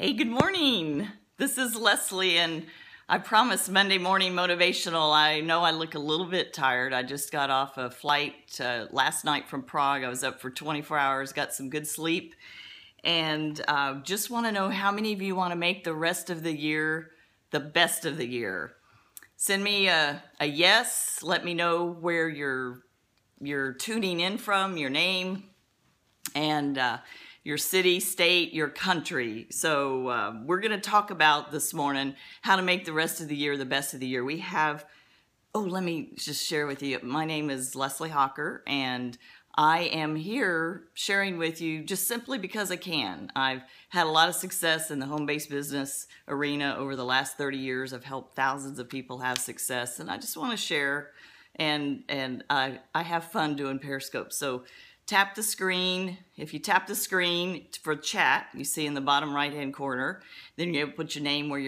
Hey, good morning. This is Leslie, and I promise Monday morning motivational. I know I look a little bit tired. I just got off a flight last night from Prague. I was up for 24 hours, got some good sleep, and just want to know how many of you want to make the rest of the year the best of the year. Send me a yes. Let me know where you're tuning in from, your name, and your city, state, your country. So we're going to talk about this morning how to make the rest of the year the best of the year. We have, let me just share with you. My name is Leslie Hawker, and I am here sharing with you just simply because I can. I've had a lot of success in the home-based business arena over the last 30 years. I've helped thousands of people have success, and I just want to share, and I have fun doing Periscope. So tap the screen. If you tap the screen for chat, you see in the bottom right-hand corner, then you put your name where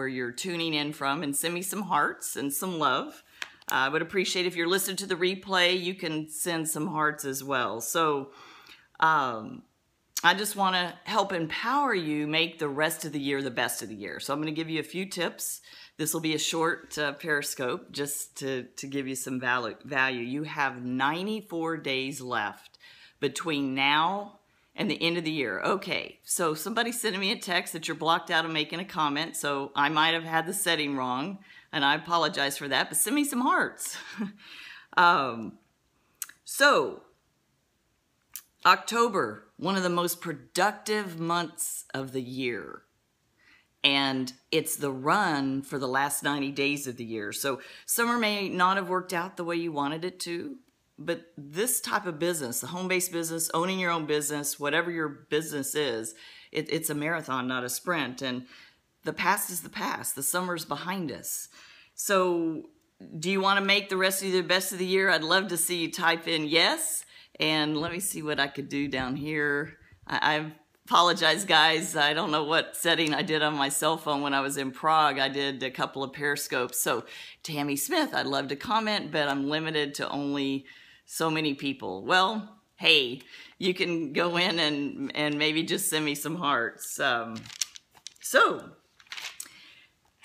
you're tuning in from, and send me some hearts and some love. I would appreciate if you're listening to the replay, you can send some hearts as well. So I just want to help empower you make the rest of the year the best of the year. So I'm going to give you a few tips. This will be a short Periscope just to give you some value. You have 94 days left between now and the end of the year. Okay, so somebody sending me a text that you're blocked out of making a comment, so I might have had the setting wrong, and I apologize for that, but send me some hearts. So, October, one of the most productive months of the year. And it's the run for the last 90 days of the year. So summer may not have worked out the way you wanted it to, but this type of business, the home-based business, owning your own business, whatever your business is, it's a marathon, not a sprint. And the past is the past. The summer's behind us. So do you want to make the rest of the best of the year? I'd love to see you type in yes. And let me see what I could do down here. I apologize, guys. I don't know what setting I did on my cell phone when I was in Prague. I did a couple of Periscopes. So Tammy Smith, I'd love to comment, but I'm limited to only so many people. Well, hey, you can go in and maybe just send me some hearts. So,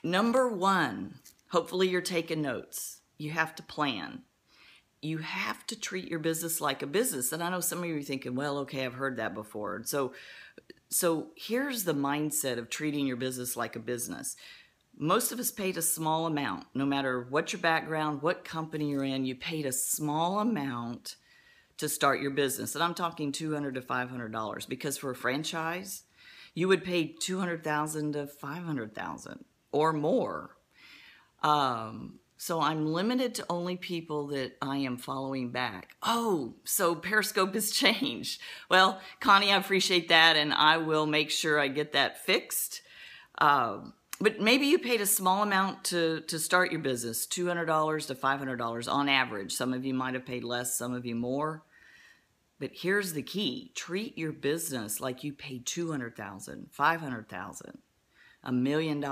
number one, hopefully you're taking notes. You have to plan. You have to treat your business like a business. And I know some of you are thinking, well, okay, I've heard that before. So here's the mindset of treating your business like a business. Most of us paid a small amount, no matter what your background, what company you're in, you paid a small amount to start your business. And I'm talking $200 to $500, because for a franchise, you would pay $200,000 to $500,000 or more. So I'm limited to only people that I am following back. Oh, so Periscope has changed. Well, Connie, I appreciate that, and I will make sure I get that fixed. But maybe you paid a small amount to start your business, $200 to $500 on average. Some of you might have paid less, some of you more. But here's the key. Treat your business like you paid $200,000, $500,000. $1 million,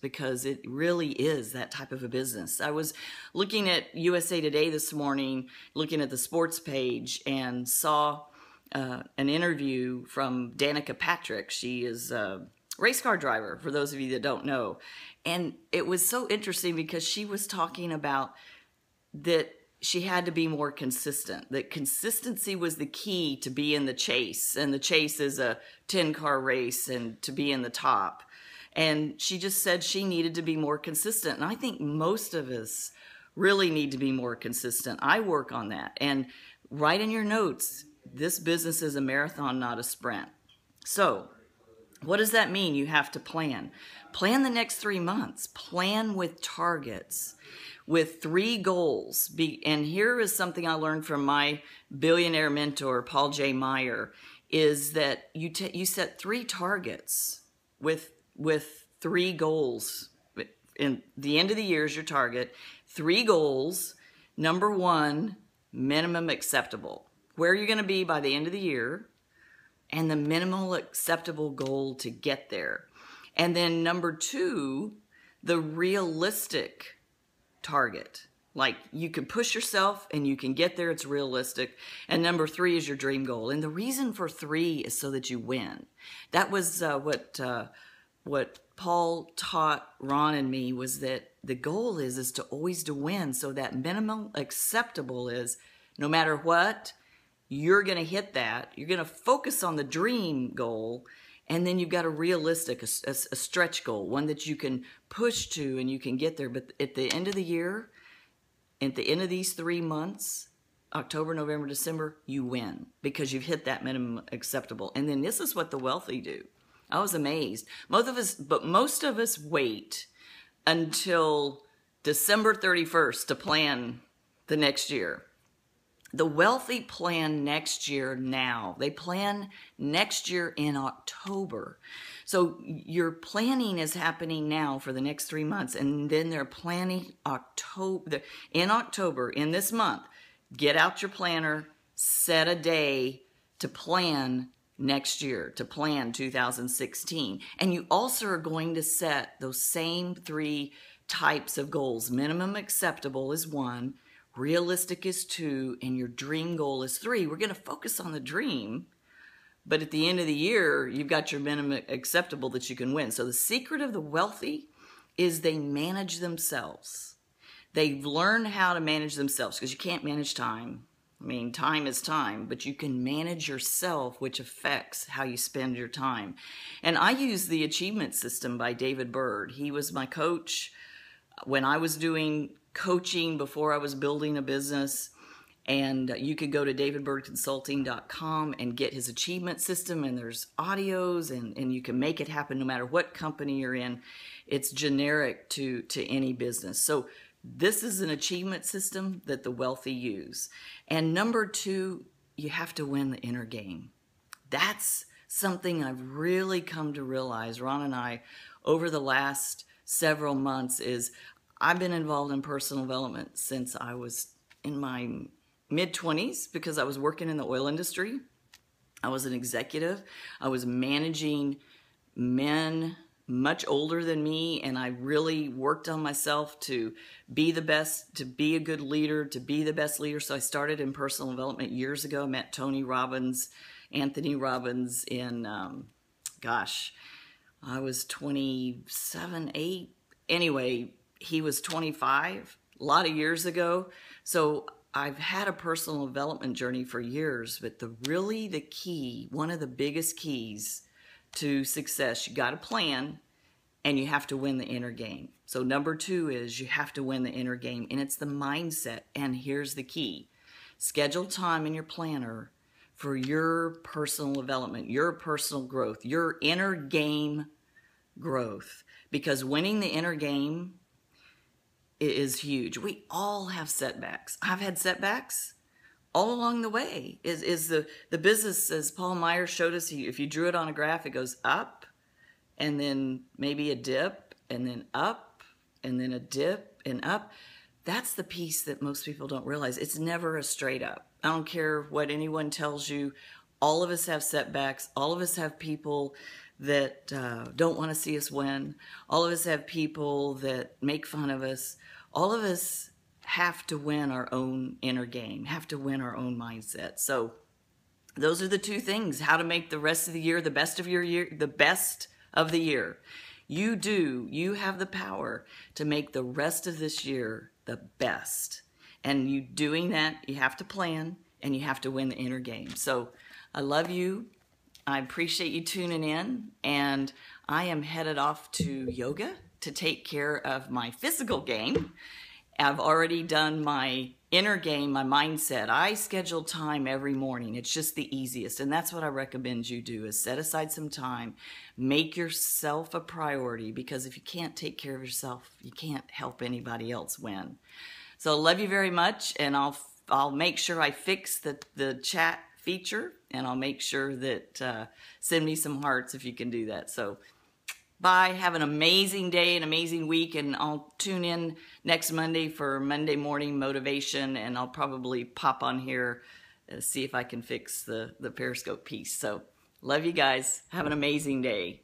because it really is that type of a business. I was looking at USA Today this morning, looking at the sports page, and saw an interview from Danica Patrick. She is a race car driver, for those of you that don't know. And it was so interesting because she was talking about that she had to be more consistent, that consistency was the key to be in the chase. And the chase is a 10-car race and to be in the top. And she just said she needed to be more consistent. And I think most of us really need to be more consistent. I work on that. And write in your notes, this business is a marathon, not a sprint. So what does that mean? You have to plan. Plan the next 3 months. Plan with targets, with 3 goals. And here is something I learned from my billionaire mentor, Paul J. Meyer, is that you set 3 targets with 3 goals. In the end of the year is your target. 3 goals. Number 1, minimum acceptable. Where are you going to be by the end of the year? And the minimal acceptable goal to get there. And then number 2, the realistic target. Like, you can push yourself and you can get there. It's realistic. And number 3 is your dream goal. And the reason for 3 is so that you win. That was what Paul taught Ron and me, was that the goal is to always to win. So that minimum acceptable is, no matter what, you're going to hit that. You're going to focus on the dream goal. And then you've got a realistic, a stretch goal, one that you can push to and you can get there. But at the end of the year, at the end of these 3 months, October, November, December, you win because you've hit that minimum acceptable. And then this is what the wealthy do. I was amazed. Most of us wait until December 31st to plan the next year. The wealthy plan next year now. They plan next year in October. So your planning is happening now for the next 3 months, and then they're planning in October, in this month. Get out your planner, set a day to plan next year, to plan 2016. And you also are going to set those same 3 types of goals. Minimum acceptable is 1, realistic is 2, and your dream goal is 3. We're going to focus on the dream, but at the end of the year, you've got your minimum acceptable that you can win. So the secret of the wealthy is they manage themselves. They've learned how to manage themselves, because you can't manage time. I mean, time is time, but you can manage yourself, which affects how you spend your time. And I use the Achievement System by David Bird. He was my coach when I was doing coaching before I was building a business. And you could go to davidbirdconsulting.com and get his achievement system, and there's audios, and you can make it happen no matter what company you're in. It's generic to any business. So this is an achievement system that the wealthy use. And number 2, you have to win the inner game. That's something I've really come to realize, Ron and I, over the last several months, is I've been involved in personal development since I was in my mid-20s, because I was working in the oil industry. I was an executive. I was managing men much older than me, and I really worked on myself to be the best, to be a good leader, to be the best leader. So I started in personal development years ago. I met Tony Robbins, Anthony Robbins in, I was 27, 8. Anyway, he was 25, a lot of years ago. So I've had a personal development journey for years, but the key, one of the biggest keys to success, you got to plan and you have to win the inner game. So number 2 is you have to win the inner game, and it's the mindset. And here's the key. Schedule time in your planner for your personal development, your personal growth, your inner game growth, because winning the inner game is huge. We all have setbacks. I've had setbacks all along the way. Is the business, as Paul Meyer showed us, if you drew it on a graph, it goes up and then maybe a dip and then up and then a dip and up. That's the piece that most people don't realize. It's never a straight up. I don't care what anyone tells you. All of us have setbacks. All of us have people that don't want to see us win. All of us have people that make fun of us. All of us have to win our own inner game, have to win our own mindset. So those are the 2 things: how to make the rest of the year the best of your year, the best of the year. You have the power to make the rest of this year the best. And you doing that, you have to plan and you have to win the inner game. So I love you. I appreciate you tuning in, and I am headed off to yoga to take care of my physical game. I've already done my inner game, my mindset. I schedule time every morning. It's just the easiest, and that's what I recommend you do, is set aside some time. Make yourself a priority, because if you can't take care of yourself, you can't help anybody else win. So I love you very much, and I'll make sure I fix the chat feature, and I'll make sure that send me some hearts if you can do that. So bye. Have an amazing day, an amazing week, and I'll tune in next Monday for Monday morning motivation, and I'll probably pop on here see if I can fix the Periscope piece. So love you guys. Have an amazing day.